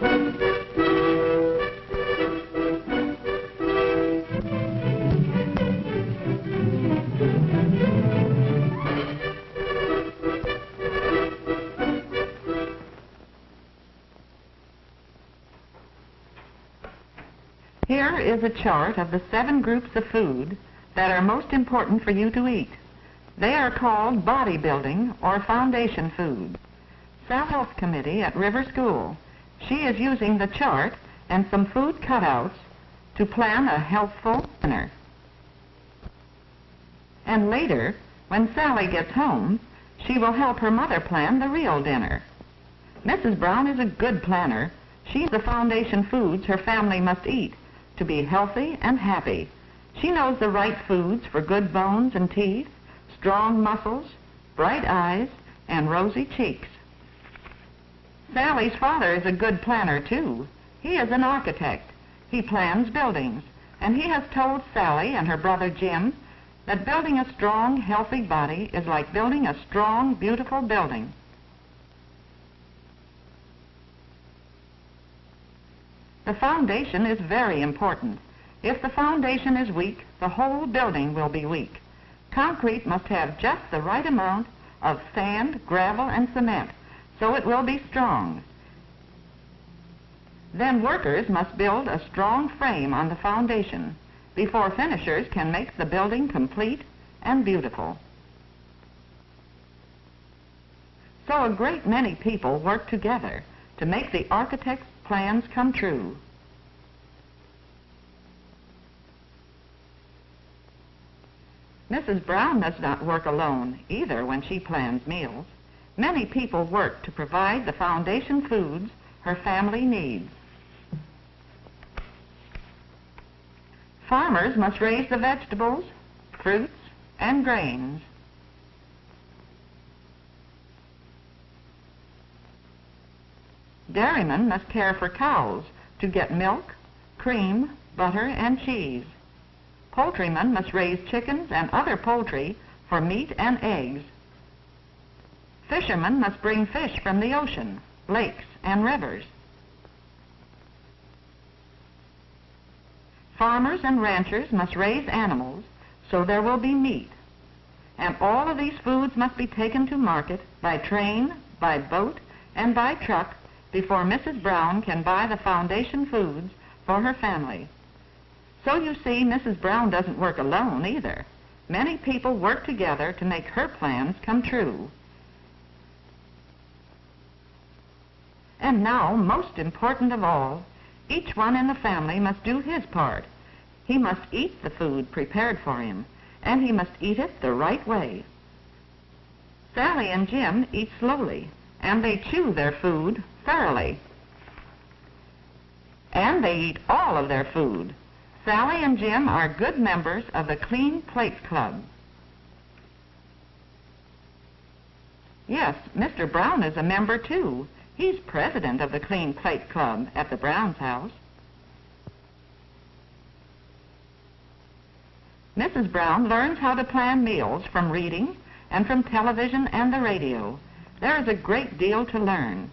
Here is a chart of the 7 groups of food that are most important for you to eat. They are called bodybuilding or foundation food. South Health Committee at River School. She is using the chart and some food cutouts to plan a healthful dinner. And later, when Sally gets home, she will help her mother plan the real dinner. Mrs. Brown is a good planner. She's the foundation foods her family must eat to be healthy and happy. She knows the right foods for good bones and teeth, strong muscles, bright eyes, and rosy cheeks. Sally's father is a good planner, too. He is an architect. He plans buildings, and he has told Sally and her brother Jim that building a strong, healthy body is like building a strong, beautiful building. The foundation is very important. If the foundation is weak, the whole building will be weak. Concrete must have just the right amount of sand, gravel, and cement, so it will be strong. Then workers must build a strong frame on the foundation before finishers can make the building complete and beautiful. So a great many people work together to make the architect's plans come true. Mrs. Brown does not work alone either when she plans meals. Many people work to provide the foundation foods her family needs. Farmers must raise the vegetables, fruits, and grains. Dairymen must care for cows to get milk, cream, butter, and cheese. Poultrymen must raise chickens and other poultry for meat and eggs. Fishermen must bring fish from the ocean, lakes, and rivers. Farmers and ranchers must raise animals so there will be meat. And all of these foods must be taken to market by train, by boat, and by truck before Mrs. Brown can buy the foundation foods for her family. So you see, Mrs. Brown doesn't work alone either. Many people work together to make her plans come true. And now, most important of all, each one in the family must do his part. He must eat the food prepared for him, and he must eat it the right way. Sally and Jim eat slowly, and they chew their food thoroughly. And they eat all of their food. Sally and Jim are good members of the Clean Plate Club. Yes, Mr. Brown is a member too. He's president of the Clean Plate Club at the Brown's house. Mrs. Brown learns how to plan meals from reading and from television and the radio. There is a great deal to learn.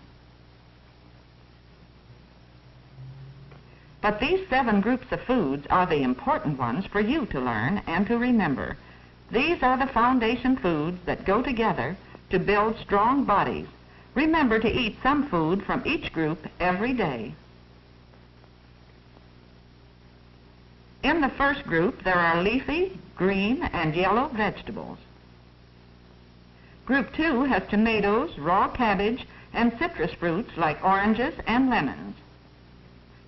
But these 7 groups of foods are the important ones for you to learn and to remember. These are the foundation foods that go together to build strong bodies. Remember to eat some food from each group every day. In the first group, there are leafy, green, and yellow vegetables. Group 2 has tomatoes, raw cabbage, and citrus fruits like oranges and lemons.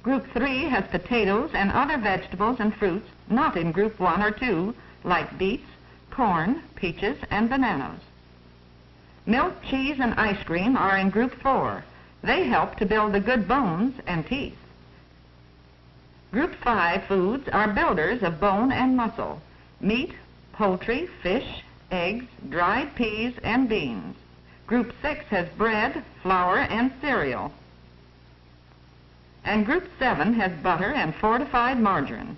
Group 3 has potatoes and other vegetables and fruits not in Group 1 or 2, like beets, corn, peaches, and bananas. Milk, cheese, and ice cream are in Group 4. They help to build the good bones and teeth. Group 5 foods are builders of bone and muscle: meat, poultry, fish, eggs, dried peas, and beans. Group 6 has bread, flour, and cereal. And Group 7 has butter and fortified margarine.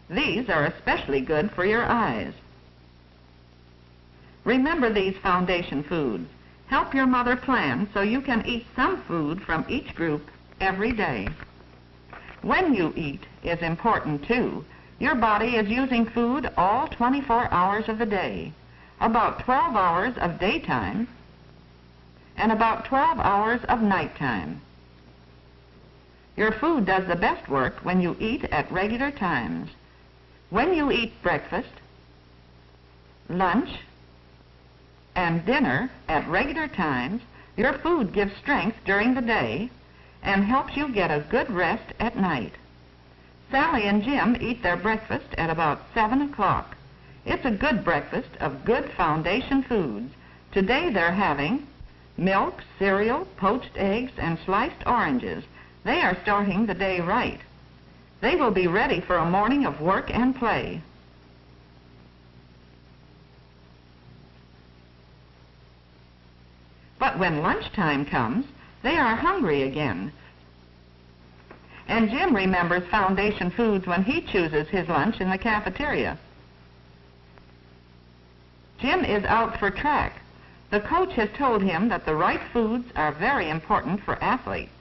These are especially good for your eyes. Remember these foundation foods. Help your mother plan so you can eat some food from each group every day. When you eat is important too. Your body is using food all 24 hours of the day, about 12 hours of daytime and about 12 hours of nighttime. Your food does the best work when you eat at regular times. When you eat breakfast, lunch, and dinner at regular times, your food gives strength during the day and helps you get a good rest at night. Sally and Jim eat their breakfast at about 7 o'clock. It's a good breakfast of good foundation foods. Today they're having milk, cereal, poached eggs, and sliced oranges. They are starting the day right. They will be ready for a morning of work and play. But when lunchtime comes, they are hungry again. And Jim remembers foundation foods when he chooses his lunch in the cafeteria. Jim is out for track. The coach has told him that the right foods are very important for athletes.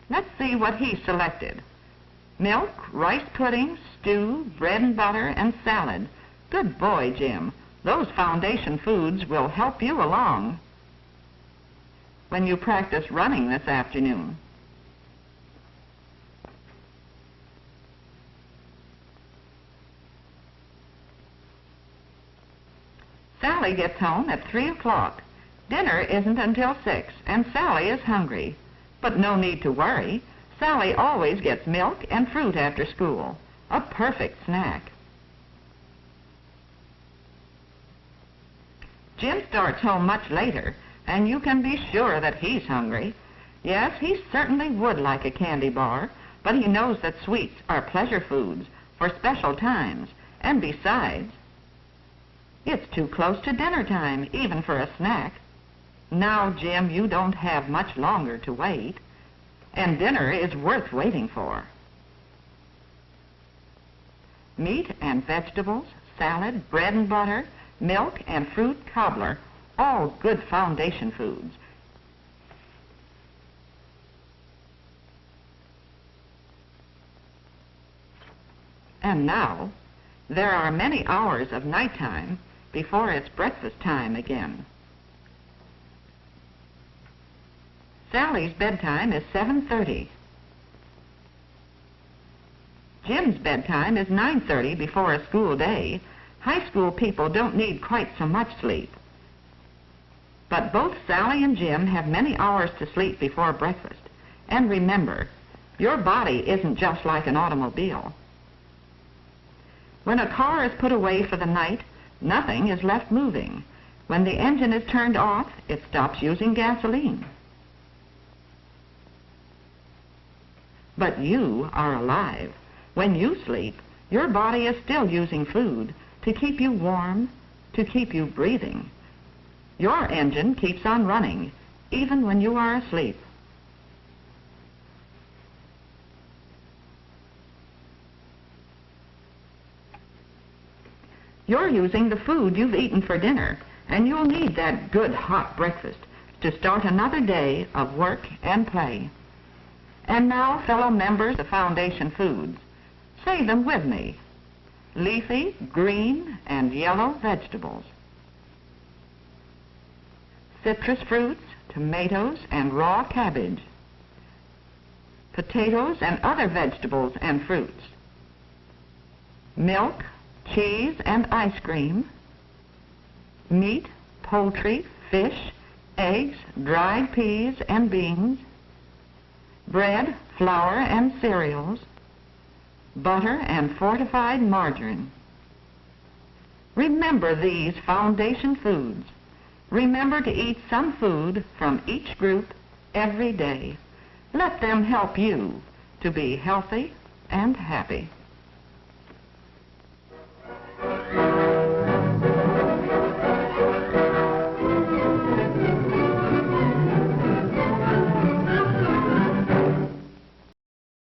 Let's see what he selected. Milk, rice pudding, stew, bread and butter, and salad. Good boy, Jim. Those foundation foods will help you along when you practice running this afternoon. Sally gets home at 3 o'clock. Dinner isn't until 6, and Sally is hungry. But no need to worry. Sally always gets milk and fruit after school. A perfect snack. Jim starts home much later, and you can be sure that he's hungry. Yes, he certainly would like a candy bar, but he knows that sweets are pleasure foods for special times, and besides, it's too close to dinner time, even for a snack. Now, Jim, you don't have much longer to wait, and dinner is worth waiting for. Meat and vegetables, salad, bread and butter, milk and fruit cobbler, all good foundation foods. And now, there are many hours of nighttime before it's breakfast time again. Sally's bedtime is 7:30. Jim's bedtime is 9:30 before a school day. High school people don't need quite so much sleep. But both Sally and Jim have many hours to sleep before breakfast. And remember, your body isn't just like an automobile. When a car is put away for the night, nothing is left moving. When the engine is turned off, it stops using gasoline. But you are alive. When you sleep, your body is still using food to keep you warm, to keep you breathing. Your engine keeps on running, even when you are asleep. You're using the food you've eaten for dinner, and you'll need that good hot breakfast to start another day of work and play. And now, fellow members of Foundation Foods, say them with me. Leafy, green, and yellow vegetables. Citrus fruits, tomatoes, and raw cabbage. Potatoes and other vegetables and fruits. Milk, cheese, and ice cream. Meat, poultry, fish, eggs, dried peas and beans. Bread, flour, and cereals. Butter and fortified margarine. Remember these foundation foods. Remember to eat some food from each group every day. Let them help you to be healthy and happy.